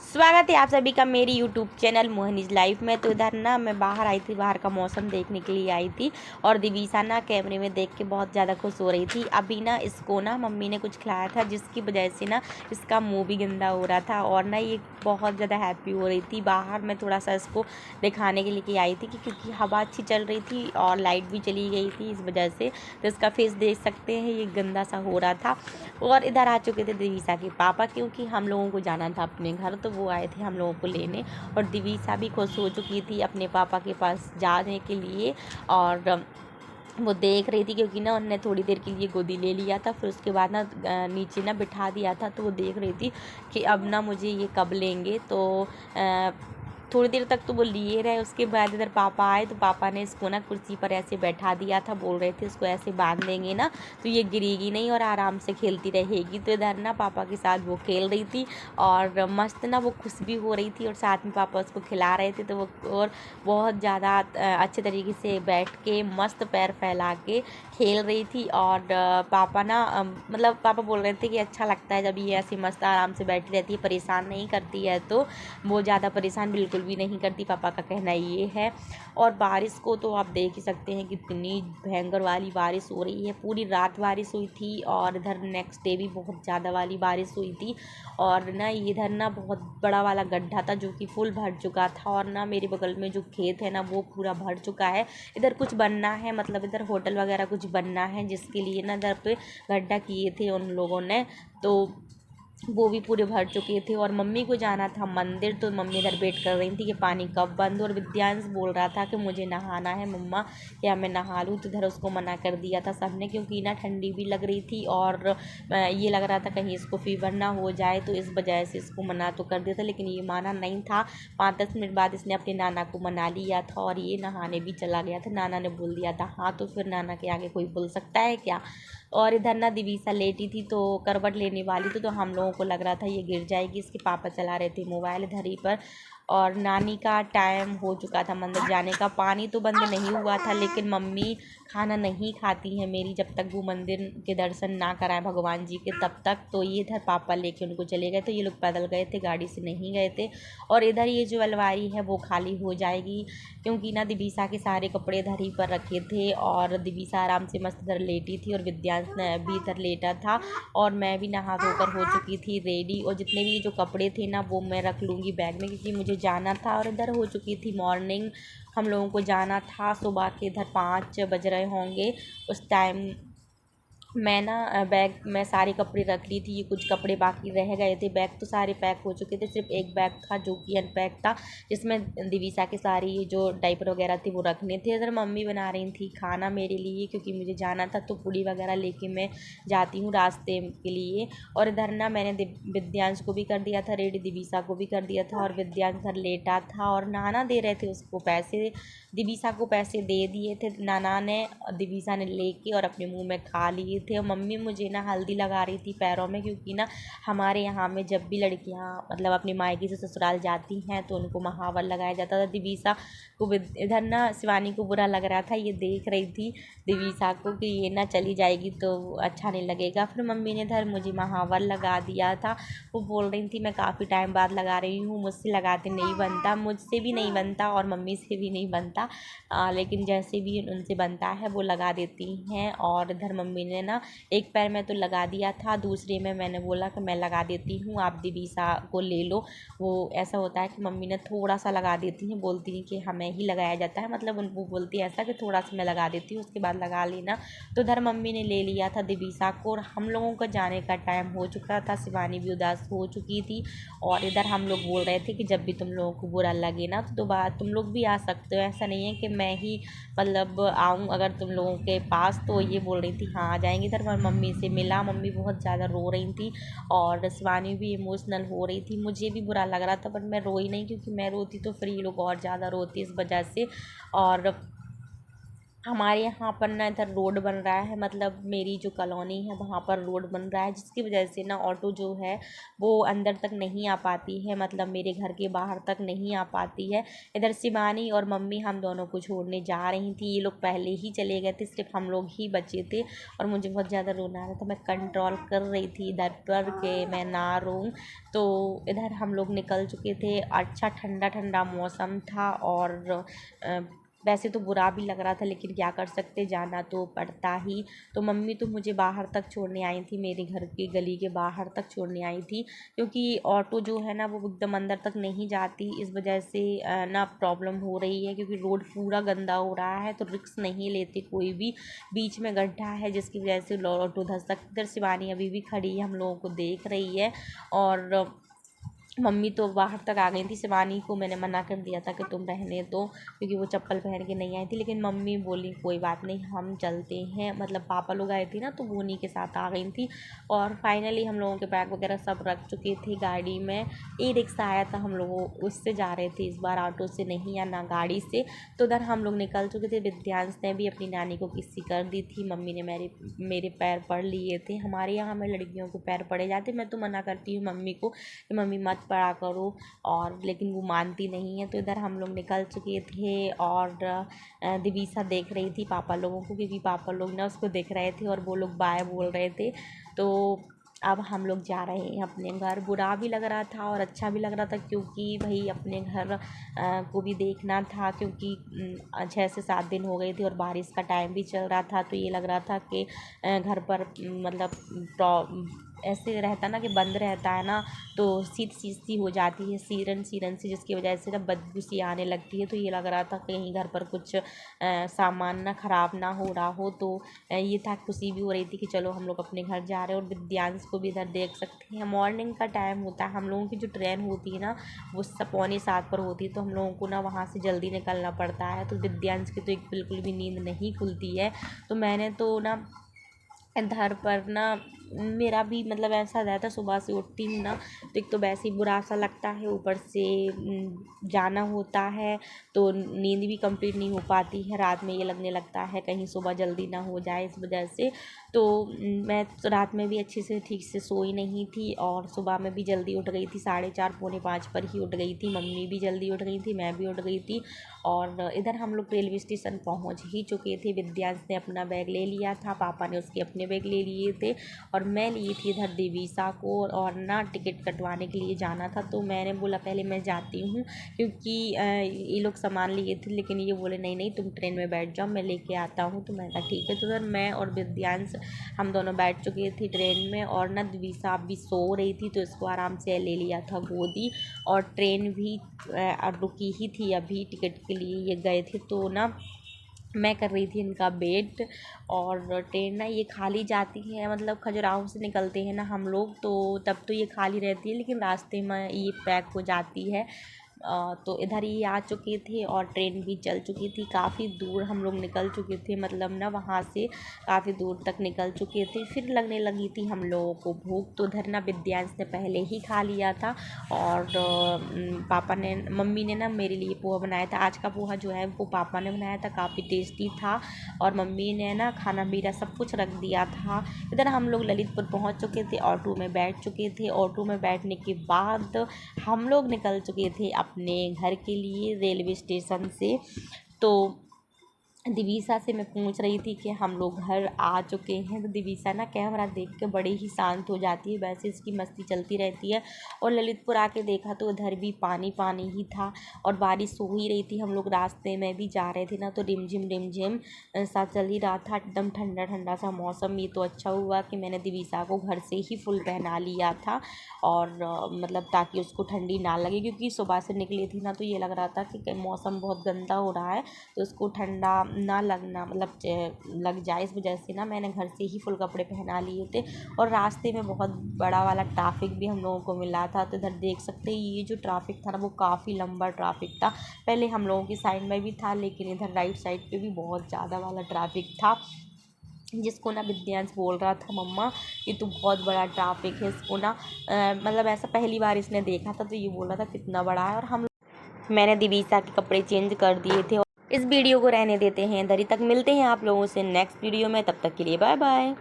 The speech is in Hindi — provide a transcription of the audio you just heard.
स्वागत है आप सभी का मेरी यूट्यूब चैनल मोहनीज लाइफ में। तो इधर ना मैं बाहर आई थी, बाहर का मौसम देखने के लिए आई थी और दिवीसा ना कैमरे में देख के बहुत ज़्यादा खुश हो रही थी। अभी ना इसको ना मम्मी ने कुछ खिलाया था जिसकी वजह से ना इसका मुंह भी गंदा हो रहा था और ना ये बहुत ज़्यादा हैप्पी हो रही थी। बाहर मैं थोड़ा सा इसको दिखाने के लिए आई थी क्योंकि हवा अच्छी चल रही थी और लाइट भी चली गई थी, इस वजह से तो इसका फेस देख सकते हैं, ये गंदा सा हो रहा था। और इधर आ चुके थे दिवीसा के पापा, क्योंकि हम लोगों को जाना था अपने घर, तो वो आए थे हम लोगों को लेने। और दिवीसा भी खुश हो चुकी थी अपने पापा के पास जाने के लिए और वो देख रही थी क्योंकि ना उनने थोड़ी देर के लिए गोदी ले लिया था, फिर उसके बाद ना नीचे ना बिठा दिया था। तो वो देख रही थी कि अब ना मुझे ये कब लेंगे। तो थोड़ी देर तक तो वो लिए रहे। उसके बाद इधर पापा आए तो पापा ने इसको ना कुर्सी पर ऐसे बैठा दिया था, बोल रहे थे इसको ऐसे बांध देंगे ना तो ये गिरेगी नहीं और आराम से खेलती रहेगी। तो इधर ना पापा के साथ वो खेल रही थी और मस्त ना वो खुश भी हो रही थी और साथ में पापा उसको खिला रहे थे। तो वो और बहुत ज़्यादा अच्छे तरीके से बैठ के मस्त पैर फैला के खेल रही थी। और पापा ना मतलब पापा बोल रहे थे कि अच्छा लगता है जब ये ऐसी मस्त आराम से बैठी रहती है, परेशान नहीं करती है। तो वो ज़्यादा परेशान बिल्कुल भी नहीं करती, पापा का कहना ये है। और बारिश को तो आप देख ही सकते हैं कितनी भयंकर वाली बारिश हो रही है। पूरी रात बारिश हुई थी और इधर नेक्स्ट डे भी बहुत ज़्यादा वाली बारिश हुई थी। और ना इधर ना बहुत बड़ा वाला गड्ढा था जो कि फुल भर चुका था और ना मेरे बगल में जो खेत है ना वो पूरा भर चुका है। इधर कुछ बनना है, मतलब इधर होटल वगैरह कुछ बनना है जिसके लिए ना इधर पे गड्ढा किए थे उन लोगों ने, तो वो भी पूरे भर चुके थे। और मम्मी को जाना था मंदिर, तो मम्मी इधर वेट कर रही थी कि पानी कब बंद हो। और विद्यांश बोल रहा था कि मुझे नहाना है मम्मा, क्या मैं नहा लूँ। तो इधर उसको मना कर दिया था सबने, क्योंकि ना ठंडी भी लग रही थी और ये लग रहा था कहीं इसको फीवर ना हो जाए, तो इस वजह से इसको मना तो कर दिया था। लेकिन ये माना नहीं था। 5-10 मिनट बाद इसने अपने नाना को मना लिया था और ये नहाने भी चला गया था। नाना ने बोल दिया था हाँ, तो फिर नाना के आगे कोई बोल सकता है क्या। और इधर ना दिवीसा लेटी थी तो करवट लेने वाली थी, तो हम लोगों को लग रहा था ये गिर जाएगी। इसके पापा चला रहे थे मोबाइल इधर ही पर। और नानी का टाइम हो चुका था मंदिर जाने का। पानी तो बंद नहीं हुआ था, लेकिन मम्मी खाना नहीं खाती हैं मेरी जब तक वो मंदिर के दर्शन ना कराएं भगवान जी के, तब तक। तो ये इधर पापा लेके उनको चले गए, तो ये लोग पैदल गए थे, गाड़ी से नहीं गए थे। और इधर ये जो अलमारी है वो खाली हो जाएगी, क्योंकि ना दिवीसा के सारे कपड़े इधर ही पर रखे थे और दिवीसा आराम से मस्त इधर लेटी थी और विद्यांश भी इधर लेटा था। और मैं भी नहा धोकर हो चुकी थी रेडी, और जितने भी जो कपड़े थे ना वो मैं रख लूँगी बैग में, क्योंकि मुझे जाना था। और इधर हो चुकी थी मॉर्निंग, हम लोगों को जाना था सुबह के इधर 5 बज रहे होंगे उस टाइम। मैं ना बैग में सारे कपड़े रख ली थी, ये कुछ कपड़े बाकी रह गए थे। बैग तो सारे पैक हो चुके थे, सिर्फ एक बैग था जो कि अनपैक था, जिसमें दिवीसा के सारे ये जो डाइपर वगैरह थे वो रखने थे। इधर मम्मी बना रही थी खाना मेरे लिए, क्योंकि मुझे जाना था, तो पूड़ी वगैरह लेके मैं जाती हूँ रास्ते के लिए। और इधर ना मैंने विद्यांश को भी कर दिया था रेडी, दिवीसा को भी कर दिया था। और विद्यांश इधर लेटा था और नाना दे रहे थे उसको पैसे, दिवीसा को पैसे दे दिए थे नाना ने, दिवीसा ने लेके और अपने मुंह में खा लिए थे। और मम्मी मुझे ना हल्दी लगा रही थी पैरों में, क्योंकि ना हमारे यहाँ में जब भी लड़कियाँ मतलब अपनी मायके से ससुराल जाती हैं तो उनको महावर लगाया जाता था। दिवीसा को इधर ना शिवानी को बुरा लग रहा था, ये देख रही थी दिवीसा को कि ये ना चली जाएगी तो अच्छा नहीं लगेगा। फिर मम्मी ने इधर मुझे महावर लगा दिया था। वो बोल रही थी मैं काफ़ी टाइम बाद लगा रही हूँ, मुझसे लगाते नहीं बनता, मुझसे भी नहीं बनता और मम्मी से भी नहीं बनता, लेकिन जैसे भी उनसे बनता है वो लगा देती हैं। और इधर मम्मी ने ना एक पैर में तो लगा दिया था, दूसरे में मैंने बोला कि मैं लगा देती हूँ, आप दिवीसा को ले लो। वो ऐसा होता है कि मम्मी ने थोड़ा सा लगा देती हैं, बोलती हैं कि हमें ही लगाया जाता है, मतलब उनको बोलती है ऐसा कि थोड़ा सा मैं लगा देती हूँ, उसके बाद लगा लेना। तो इधर मम्मी ने ले लिया था दिवीसा को और हम लोगों का जाने का टाइम हो चुका था। शिवानी भी उदास हो चुकी थी और इधर हम लोग बोल रहे थे कि जब भी तुम लोगों को बुरा लगे ना तो दोबारा तुम लोग भी आ सकते हो, ऐसा नहीं है कि मैं ही मतलब आऊँ अगर तुम लोगों के पास। तो ये बोल रही थी हाँ आ जाएंगी। इधर मैं मम्मी से मिला, मम्मी बहुत ज़्यादा रो रही थी और शिवानी भी इमोशनल हो रही थी। मुझे भी बुरा लग रहा था पर मैं रोई नहीं, क्योंकि मैं रोती तो फिर ये लोग और ज़्यादा रोती इस वजह से। और हमारे यहाँ पर ना इधर रोड बन रहा है, मतलब मेरी जो कॉलोनी है वहाँ पर रोड बन रहा है, जिसकी वजह से ना ऑटो जो है वो अंदर तक नहीं आ पाती है, मतलब मेरे घर के बाहर तक नहीं आ पाती है। इधर शिवानी और मम्मी हम दोनों को छोड़ने जा रही थी, ये लोग पहले ही चले गए थे, सिर्फ हम लोग ही बचे थे और मुझे बहुत ज़्यादा रोना आ रहा था। मैं कंट्रोल कर रही थी इधर पर के मैं ना रोऊं। तो इधर हम लोग निकल चुके थे, अच्छा ठंडा ठंडा मौसम था और वैसे तो बुरा भी लग रहा था, लेकिन क्या कर सकते, जाना तो पड़ता ही। तो मम्मी तो मुझे बाहर तक छोड़ने आई थी, मेरे घर की गली के बाहर तक छोड़ने आई थी, क्योंकि ऑटो जो है ना वो एकदम अंदर तक नहीं जाती, इस वजह से ना प्रॉब्लम हो रही है, क्योंकि रोड पूरा गंदा हो रहा है तो रिस्क नहीं लेते कोई भी। बीच में गड्ढा है जिसकी वजह से ऑटो धंस सकती। इधर शिवानी अभी भी खड़ी है, हम लोगों को देख रही है और मम्मी तो बाहर तक आ गई थी। शिवानी को मैंने मना कर दिया था कि तुम रहने दो, क्योंकि वो चप्पल पहन के नहीं आई थी, लेकिन मम्मी बोली कोई बात नहीं हम चलते हैं, मतलब पापा लोग आए थे ना तो वो उन्हीं के साथ आ गई थी। और फाइनली हम लोगों के बैग वगैरह सब रख चुके थे गाड़ी में। ई रिक्शा आया था, हम लोग उससे जा रहे थे इस बार, ऑटो से नहीं या ना गाड़ी से। तो उधर हम लोग निकल चुके थे। विद्यांश ने भी अपनी नानी को किस्सी कर दी थी, मम्मी ने मेरे पैर पड़ लिए थे। हमारे यहाँ में लड़कियों को पैर पड़े जाते, मैं तो मना करती हूँ मम्मी को कि मम्मी मत पड़ा करो, और लेकिन वो मानती नहीं है। तो इधर हम लोग निकल चुके थे और दिवीसा देख रही थी पापा लोगों को, क्योंकि पापा लोग ना उसको देख रहे थे और वो लोग बाय बोल रहे थे। तो अब हम लोग जा रहे हैं अपने घर। बुरा भी लग रहा था और अच्छा भी लग रहा था, क्योंकि भाई अपने घर को भी देखना था, क्योंकि 6 से 7 दिन हो गए थे और बारिश का टाइम भी चल रहा था। तो ये लग रहा था कि घर पर मतलब ऐसे रहता ना कि बंद रहता है ना, तो शीत सी हो जाती है, सीरन सीरन सी, जिसकी वजह से ना बदबू सी आने लगती है। तो ये लग रहा था कहीं घर पर कुछ सामान ना ख़राब ना हो रहा हो। तो ये था, खुशी भी हो रही थी कि चलो हम लोग अपने घर जा रहे हैं। और विद्यांश को भी इधर देख सकते हैं, मॉर्निंग का टाइम होता है, हम लोगों की जो ट्रेन होती है ना वो 6:45 पर होती है, तो हम लोगों को ना वहाँ से जल्दी निकलना पड़ता है। तो विद्यांश की तो एक बिल्कुल भी नींद नहीं खुलती है। तो मैंने तो ना घर पर ना मेरा भी मतलब ऐसा रहता है, सुबह से उठती हूँ ना तो एक तो वैसे ही बुरा सा लगता है, ऊपर से जाना होता है तो नींद भी कंप्लीट नहीं हो पाती है। रात में ये लगने लगता है कहीं सुबह जल्दी ना हो जाए, इस वजह से। तो मैं तो रात में भी अच्छे से ठीक से सोई नहीं थी और सुबह में भी जल्दी उठ गई थी, 4:30 पौने 5 पर ही उठ गई थी। मम्मी भी जल्दी उठ गई थी, मैं भी उठ गई थी। और इधर हम लोग रेलवे स्टेशन पहुंच ही चुके थे। विद्यांश ने अपना बैग ले लिया था, पापा ने उसके अपने बैग ले लिए थे और मैं ली थी इधर दिवीसा को। और ना टिकट कटवाने के लिए जाना था, तो मैंने बोला पहले मैं जाती हूँ, क्योंकि ये लोग सामान लिए थे, लेकिन ये बोले नहीं नहीं तुम ट्रेन में बैठ जाओ, मैं लेके आता हूँ। तो मैं कहा ठीक है। तो उधर मैं और विद्यांश हम दोनों बैठ चुके थे ट्रेन में, और ना दिवीसा भी सो रही थी तो इसको आराम से ले लिया था गोदी। और ट्रेन भी रुकी ही थी, अभी टिकट के लिए ये गए थे। तो ना मैं कर रही थी इनका वेट। और ट्रेन ना ये खाली जाती है, मतलब खजुराहो से निकलते हैं ना हम लोग, तो तब तो ये खाली रहती है, लेकिन रास्ते में ये पैक हो जाती है। तो इधर ही आ चुके थे और ट्रेन भी चल चुकी थी। काफ़ी दूर हम लोग निकल चुके थे, मतलब ना वहाँ से काफ़ी दूर तक निकल चुके थे। फिर लगने लगी थी हम लोगों को भूख, तो उधर ना विद्यांश ने पहले ही खा लिया था। और पापा ने मम्मी ने ना मेरे लिए पोहा बनाया था। आज का पोहा जो है वो पापा ने बनाया था, काफ़ी टेस्टी था। और मम्मी ने ना खाना पीना सब कुछ रख दिया था। इधर हम लोग ललितपुर पहुँच चुके थे, ऑटो में बैठ चुके थे। ऑटो में बैठने के बाद हम लोग निकल चुके थे अपने घर के लिए रेलवे स्टेशन से। तो दिवीसा से मैं पूछ रही थी कि हम लोग घर आ चुके हैं, तो दिवीसा ना कैमरा देख के बड़ी ही शांत हो जाती है, वैसे इसकी मस्ती चलती रहती है। और ललितपुर आके देखा तो उधर भी पानी पानी ही था और बारिश हो ही रही थी। हम लोग रास्ते में भी जा रहे थे ना तो रिमझिम सा चल ही रहा था, एकदम ठंडा ठंडा सा मौसम। ये तो अच्छा हुआ कि मैंने दिवीसा को घर से ही फुल पहना लिया था, और मतलब ताकि उसको ठंडी ना लगे, क्योंकि सुबह से निकली थी ना तो ये लग रहा था कि मौसम बहुत गंदा हो रहा है, तो उसको ठंडा ना लगना मतलब लग जाए, इस वजह से ना मैंने घर से ही फुल कपड़े पहना लिए थे। और रास्ते में बहुत बड़ा वाला ट्रैफिक भी हम लोगों को मिला था। तो इधर देख सकते हैं ये जो ट्रैफिक था ना वो काफ़ी लंबा ट्रैफिक था। पहले हम लोगों की साइड में भी था, लेकिन इधर राइट साइड पे भी बहुत ज़्यादा वाला ट्रैफिक था, जिसको ना विद्यांश बोल रहा था मम्मा ये तो बहुत बड़ा ट्रैफिक है। इसको ना मतलब ऐसा पहली बार इसने देखा था, तो ये बोल रहा था कितना बड़ा है। और हम मैंने दिवीसा के कपड़े चेंज कर दिए थे इस वीडियो को रहने देते हैं इधर ही तक। मिलते हैं आप लोगों से नेक्स्ट वीडियो में, तब तक के लिए बाय बाय।